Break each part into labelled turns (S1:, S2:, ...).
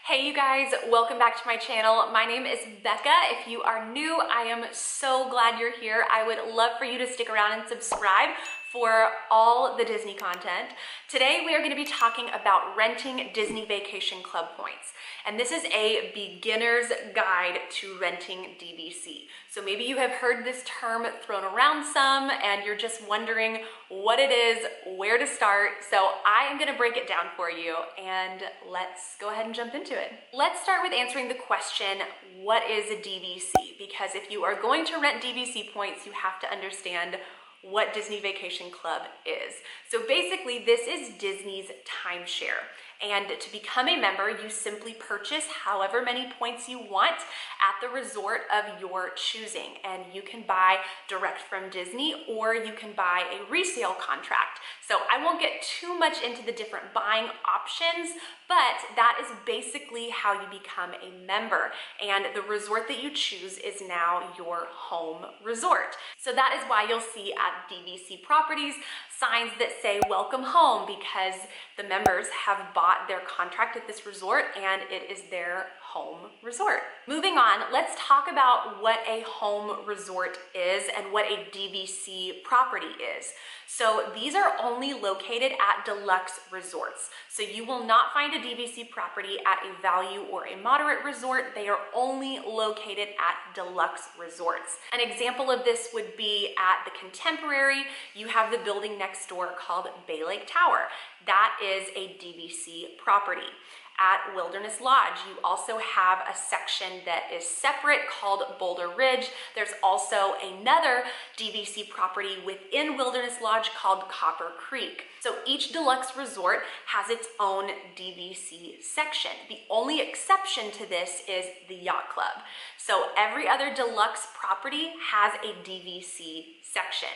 S1: Hey you guys, welcome back to my channel. My name is Bekah. If you are new, I am so glad you're here. I would love for you to stick around and subscribe for all the Disney content. Today we are going to be talking about renting Disney Vacation Club points. And this is a beginner's guide to renting DVC. So maybe you have heard this term thrown around some and you're just wondering what it is, where to start. So I am going to break it down for you and let's go ahead and jump into it. Let's start with answering the question, what is a DVC? Because if you are going to rent DVC points, you have to understand what Disney Vacation Club is. So basically this is Disney's timeshare. And to become a member, you simply purchase however many points you want at the resort of your choosing. And you can buy direct from Disney or you can buy a resale contract. So I won't get too much into the different buying options, but that is basically how you become a member. And the resort that you choose is now your home resort. So that is why you'll see at DVC Properties signs that say welcome home, because the members have bought their contract at this resort and it is their home resort. Moving on, let's talk about what a home resort is and what a DVC property is. So these are only located at deluxe resorts. So you will not find a DVC property at a value or a moderate resort. They are only located at deluxe resorts. An example of this would be at the Contemporary. You have the building next door called Bay Lake Tower. That is a DVC property. At Wilderness Lodge, you also have a section that is separate called Boulder Ridge. There's also another DVC property within Wilderness Lodge called Copper Creek. So each deluxe resort has its own DVC section. The only exception to this is the Yacht Club. So every other deluxe property has a DVC section.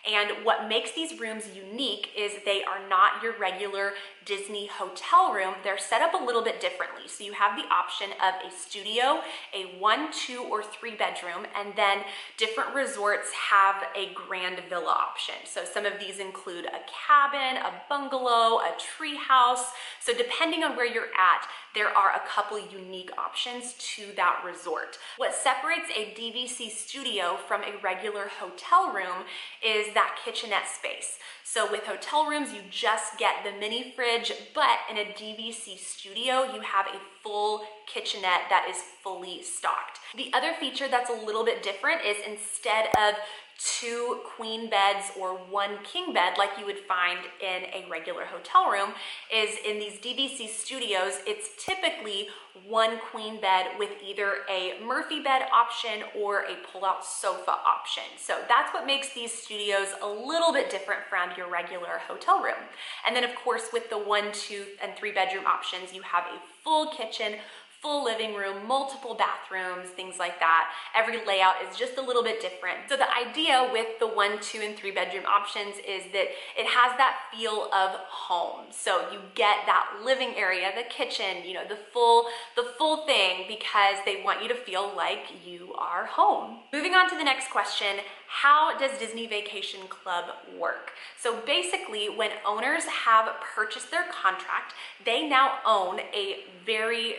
S1: And what makes these rooms unique is they are not your regular Disney hotel room. They're set up a little bit differently. So you have the option of a studio, a 1, 2, or 3 bedroom, and then different resorts have a grand villa option. So some of these include a cabin, a bungalow, a tree house. So depending on where you're at, there are a couple unique options to that resort. What separates a DVC studio from a regular hotel room is that kitchenette space. So with hotel rooms, you just get the mini fridge, but in a DVC studio, you have a full kitchenette that is fully stocked. The other feature that's a little bit different is instead of 2 queen beds or 1 king bed like you would find in a regular hotel room, is in these DVC studios, it's typically 1 queen bed with either a Murphy bed option or a pull-out sofa option. So that's what makes these studios a little bit different from your regular hotel room. And then of course with the 1, 2, and 3 bedroom options, you have a full kitchen, full living room, multiple bathrooms, things like that. Every layout is just a little bit different. So the idea with the 1, 2, and 3 bedroom options is that it has that feel of home. So you get that living area, the kitchen, you know, the full thing, because they want you to feel like you are home. Moving on to the next question, how does Disney Vacation Club work? So basically, when owners have purchased their contract, they now own a very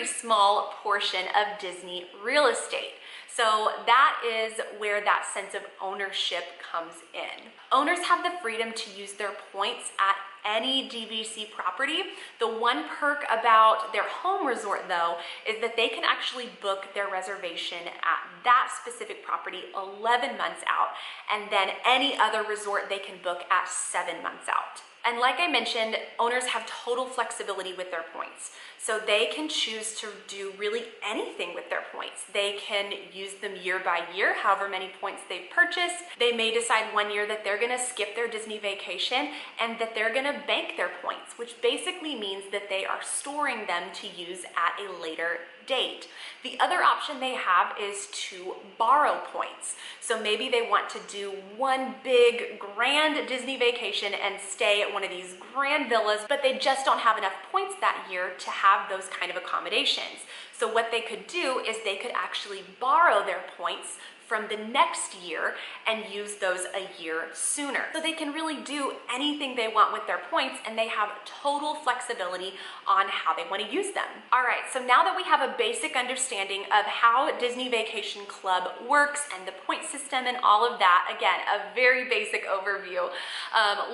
S1: small portion of Disney real estate. So that is where that sense of ownership comes in. Owners have the freedom to use their points at any DVC property. The one perk about their home resort though is that they can actually book their reservation at that specific property 11 months out, and then any other resort they can book at 7 months out. And like I mentioned, owners have total flexibility with their points. So they can choose to do really anything with their points. They can use them year by year, however many points they've purchased. They may decide one year that they're gonna skip their Disney vacation and that they're gonna bank their points, which basically means that they are storing them to use at a later date. The other option they have is to borrow points. So maybe they want to do one big grand Disney vacation and stay at one of these grand villas, but they just don't have enough points that year to have those kind of accommodations. So what they could do is they could actually borrow their points from the next year and use those a year sooner. So they can really do anything they want with their points, and they have total flexibility on how they want to use them. All right, so now that we have a basic understanding of how Disney Vacation Club works and the point system and all of that, again, a very basic overview,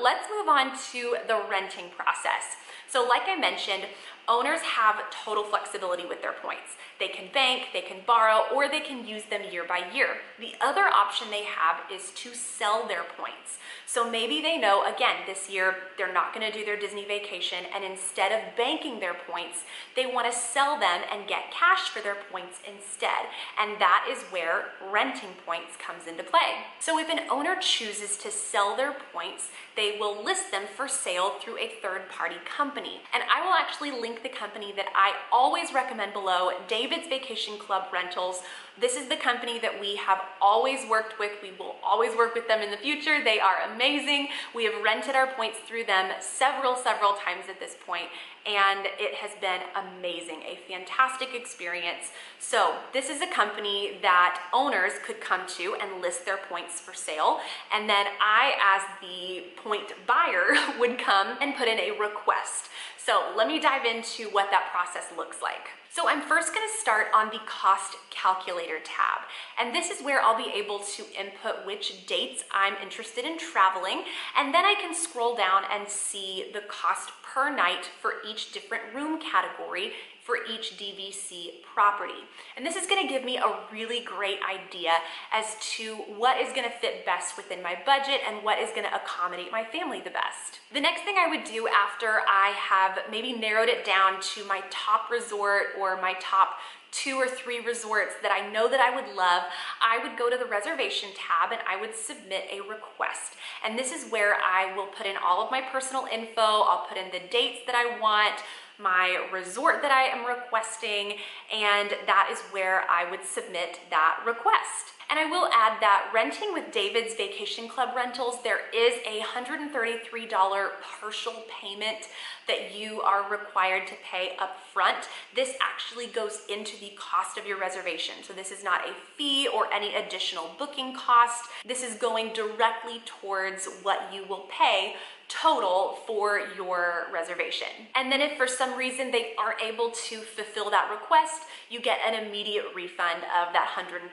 S1: let's move on to the renting process. So like I mentioned, owners have total flexibility with their points. They can bank, they can borrow, or they can use them year by year. The other option they have is to sell their points. So maybe they know, again, this year they're not going to do their Disney vacation, and instead of banking their points, they want to sell them and get cash for their points instead. And that is where renting points comes into play. So if an owner chooses to sell their points, they will list them for sale through a third-party company. And I will actually link the company that I always recommend below, David's Vacation Club Rentals. This is the company that we have always worked with. We will always work with them in the future. They are amazing. We have rented our points through them several times at this point, and it has been amazing, a fantastic experience. So this is a company that owners could come to and list their points for sale, and then I, as the point buyer, would come and put in a request. So let me dive into what that process looks like. So I'm first going to start on the cost calculator tab, and this is where I'll be able to input which dates I'm interested in traveling, and then I can scroll down and see the cost per night for each different room category for each DVC property. And this is going to give me a really great idea as to what is going to fit best within my budget and what is going to accommodate my family the best. The next thing I would do after I have maybe narrowed it down to my top resort or my top 2 or 3 resorts that I know that I would love, I would go to the reservation tab and I would submit a request. And this is where I will put in all of my personal info. I'll put in the dates that I want, my resort that I am requesting, and that is where I would submit that request. And I will add that renting with David's Vacation Club Rentals, there is a $133 partial payment that you are required to pay up front. This actually goes into the cost of your reservation. So this is not a fee or any additional booking cost. This is going directly towards what you will pay total for your reservation. And then if for some reason they aren't able to fulfill that request, you get an immediate refund of that $133.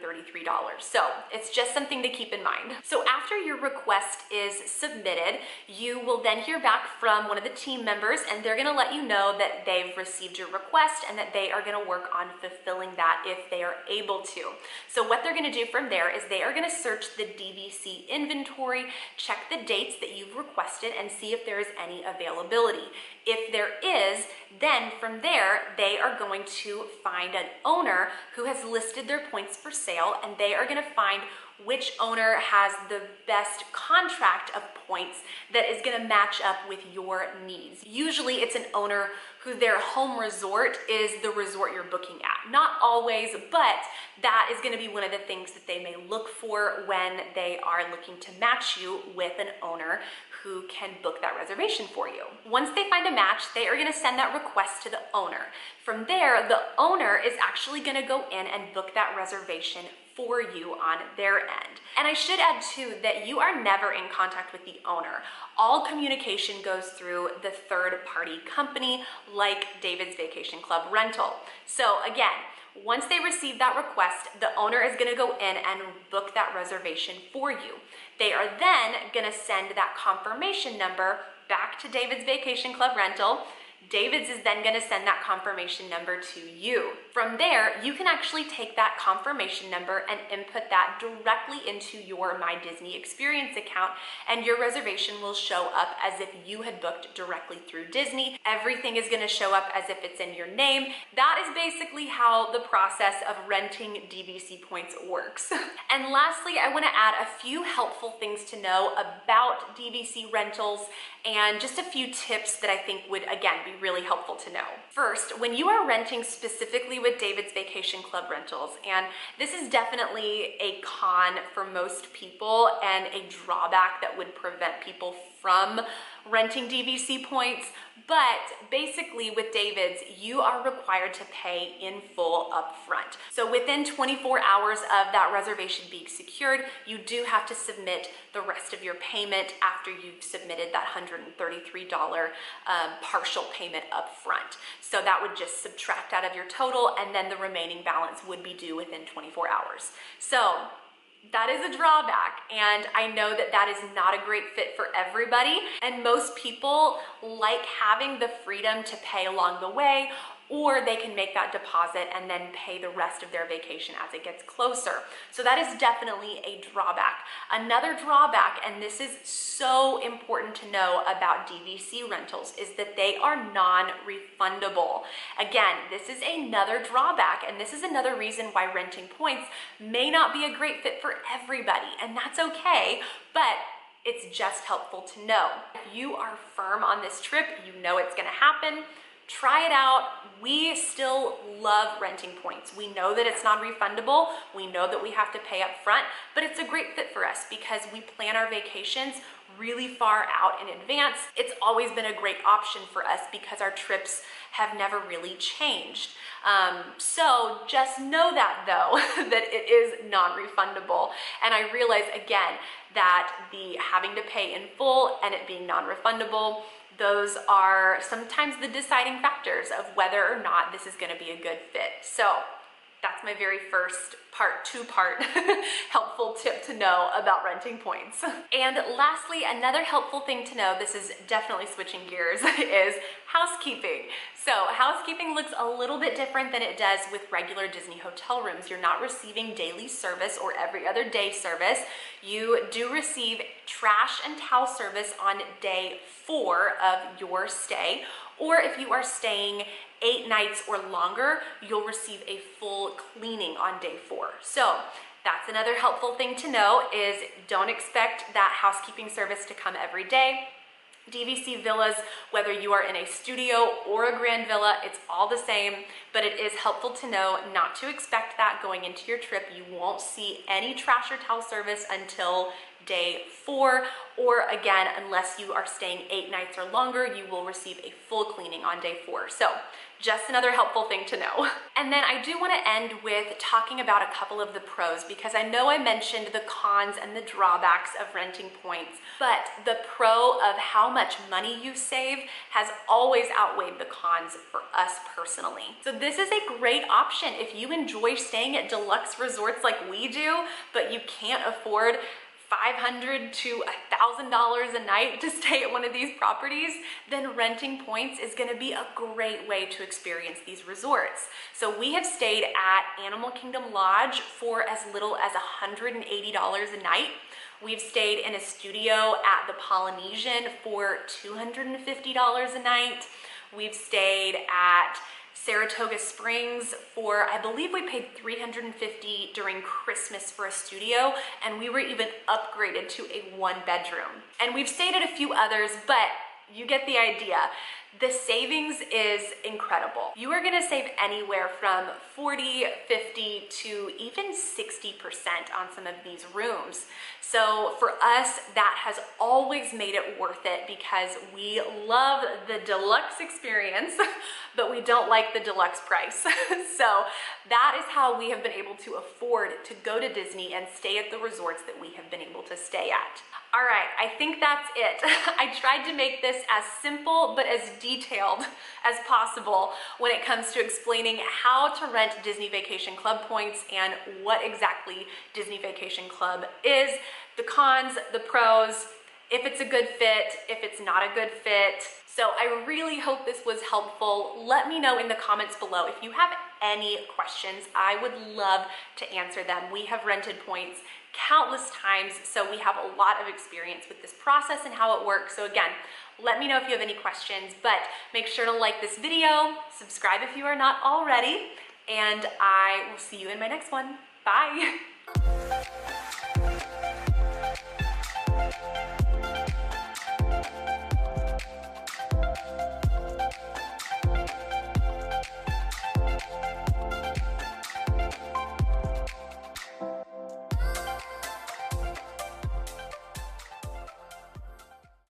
S1: So it's just something to keep in mind. So after your request is submitted, you will then hear back from one of the team members, and they're gonna let you know that they've received your request and that they are gonna work on fulfilling that if they are able to. So what they're gonna do from there is they are gonna search the DVC inventory, check the dates that you've requested, and see if there is any availability. If there is, then from there, they are going to find an owner who has listed their points for sale, and they are gonna find which owner has the best contract of points that is gonna match up with your needs. Usually it's an owner who their home resort is the resort you're booking at. Not always, but that is gonna be one of the things that they may look for when they are looking to match you with an owner who can book that reservation for you. Once they find a match, they are gonna send that request to the owner. From there, the owner is actually gonna go in and book that reservation for you on their end. And I should add too that you are never in contact with the owner. All communication goes through the third-party company like David's Vacation Club Rental. So again, once they receive that request, the owner is gonna go in and book that reservation for you. They are then gonna send that confirmation number back to David's Vacation Club Rental. David's is then gonna send that confirmation number to you. From there, you can actually take that confirmation number and input that directly into your My Disney Experience account, and your reservation will show up as if you had booked directly through Disney. Everything is gonna show up as if it's in your name. That is basically how the process of renting DVC points works. And lastly, I wanna add a few helpful things to know about DVC rentals and just a few tips that I think would, again, be really helpful to know. First, when you are renting specifically with David's Vacation Club Rentals, and this is definitely a con for most people and a drawback that would prevent people from renting DVC points, but basically with David's, you are required to pay in full upfront. So within 24 hours of that reservation being secured, you do have to submit the rest of your payment after you've submitted that $133 partial payment upfront. So that would just subtract out of your total, and then the remaining balance would be due within 24 hours. So that is a drawback, and I know that that is not a great fit for everybody, and most people like having the freedom to pay along the way, or they can make that deposit and then pay the rest of their vacation as it gets closer. So that is definitely a drawback. Another drawback, and this is so important to know about DVC rentals, is that they are non-refundable. Again, this is another drawback, and this is another reason why renting points may not be a great fit for everybody, and that's okay, but it's just helpful to know. If you are firm on this trip, you know it's gonna happen, try it out. We still love renting points. We know that it's non-refundable. We know that we have to pay up front, but it's a great fit for us because we plan our vacations really far out in advance. It's always been a great option for us because our trips have never really changed. So just know that though, that it is non-refundable. And I realize again that the having to pay in full and it being non-refundable, those are sometimes the deciding factors of whether or not this is going to be a good fit. So that's my very first two-part helpful tip to know about renting points. And lastly, another helpful thing to know, this is definitely switching gears, is housekeeping. So housekeeping looks a little bit different than it does with regular Disney hotel rooms. You're not receiving daily service or every other day service. You do receive trash and towel service on day 4 of your stay, or if you are staying 8 nights or longer, you'll receive a full cleaning on day 4. So that's another helpful thing to know, is don't expect that housekeeping service to come every day. DVC villas, whether you are in a studio or a grand villa, it's all the same, but it is helpful to know not to expect that going into your trip. You won't see any trash or towel service until day 4, or again, unless you are staying 8 nights or longer, you will receive a full cleaning on day 4. So just another helpful thing to know. And then I do want to end with talking about a couple of the pros, because I know I mentioned the cons and the drawbacks of renting points, but the pro of how much money you save has always outweighed the cons for us personally. So this is a great option if you enjoy staying at deluxe resorts like we do, but you can't afford $500 to $1,000 a night to stay at one of these properties, then renting points is going to be a great way to experience these resorts. So we have stayed at Animal Kingdom Lodge for as little as $180 a night. We've stayed in a studio at the Polynesian for $250 a night. We've stayed at Saratoga Springs for, I believe we paid $350 during Christmas for a studio, and we were even upgraded to a 1-bedroom. And we've stayed at a few others, but you get the idea. The savings is incredible. You are gonna save anywhere from 40, 50 to even 60% on some of these rooms. So for us, that has always made it worth it because we love the deluxe experience, but we don't like the deluxe price. So that is how we have been able to afford to go to Disney and stay at the resorts that we have been able to stay at. All right, I think that's it. I tried to make this as simple but as detailed as possible when it comes to explaining how to rent Disney Vacation Club points and what exactly Disney Vacation Club is, the cons, the pros, if it's a good fit, if it's not a good fit. So I really hope this was helpful. Let me know in the comments below if you have any questions. I would love to answer them. We have rented points countless times, so we have a lot of experience with this process and how it works. So again, let me know if you have any questions, but make sure to like this video, subscribe if you are not already, and I will see you in my next one. Bye.